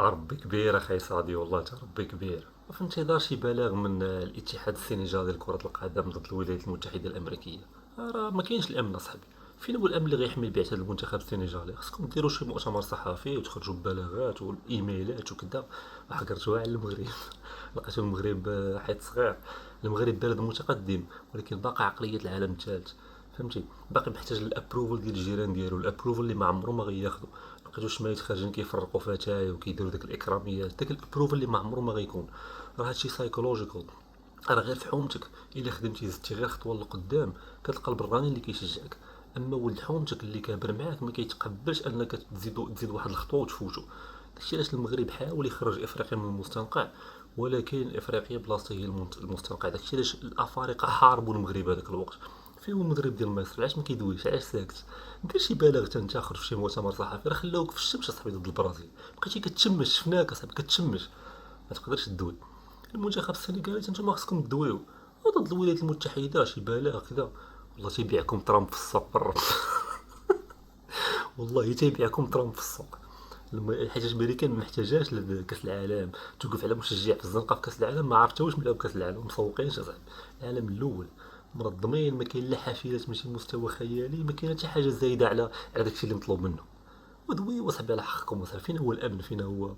ربي كبير اخي صادي، والله تا ربي كبير. في انتظار شي بلاغ من الاتحاد السنغالي لكرة القدم ضد الولايات المتحدة الأمريكية. راه ما كاينش الأمن أصاحبي. فين هو الأمن اللي غيحمي البعثة ديال المنتخب السنغالي؟ خاصكم ديروا شي مؤتمر صحفي وتخرجوا ببلاغات والإيميلات وكذا. حكرتوها على المغرب. لقيتو المغرب حيت صغير. المغرب بلد متقدم، ولكن باقي عقلية العالم الثالث. فهمتي؟ باقي محتاج الابروفل ديال الجيران ديالو، الابروفل اللي ما عمرو ما غياخدو. لقيتو شمايت خارجين كيفرقوا فتاي وكيديروا داك الاكراميات، داك الابروفل اللي ما عمرو ما غيكون. راه هادشي سايكولوجيكال. راه غير في حومتك. الا خدمتي زدتي غير خطوه لقدام كتلقى البراني اللي كيشجعك. اما ولد حومتك اللي كابر معاك ما كيتقبلش انك تزيد واحد الخطوه وتفوتو. داكشي علاش المغرب حاول يخرج افريقيا من المستنقع، ولكن افريقيا بلاصتها هي المستنقع. داكشي علاش الافارقه حاربوا المغرب هذاك الوقت. فين هو المدرب ديال مصر؟ علاش ما كيدويش؟ علاش ساكت؟ دير شي بلاغ حتى انت، خرج في شي مؤتمر صحفي. راه خلاوك في الشمس اصاحبي ضد البرازيل، بقيتي كتشمش، شفناك اصاحبي كتشمش. ما تقدرش تدوي. المنتخب السنغالي نتوما خصكم تدويو ضد الولايات المتحده شي بلاغ كذا. والله تيبيعكم ترامب في السوق بالرب. والله تيبيعكم ترامب في السوق. حيت الامريكان ما محتاجاش لكاس العالم. توقف على مشجع في الزنقه في كاس العالم، ما عرفتوش ملعب كاس العالم، مسوقينش اصاحبي. العالم الاول منظمين، ما كاين لا حافلات ماشي مستوى خيالي، ما كاين حتى حاجه زايده على داكشي اللي مطلوب منه. ودويو اصاحبي على حقكم. فين هو الامن؟ فين هو؟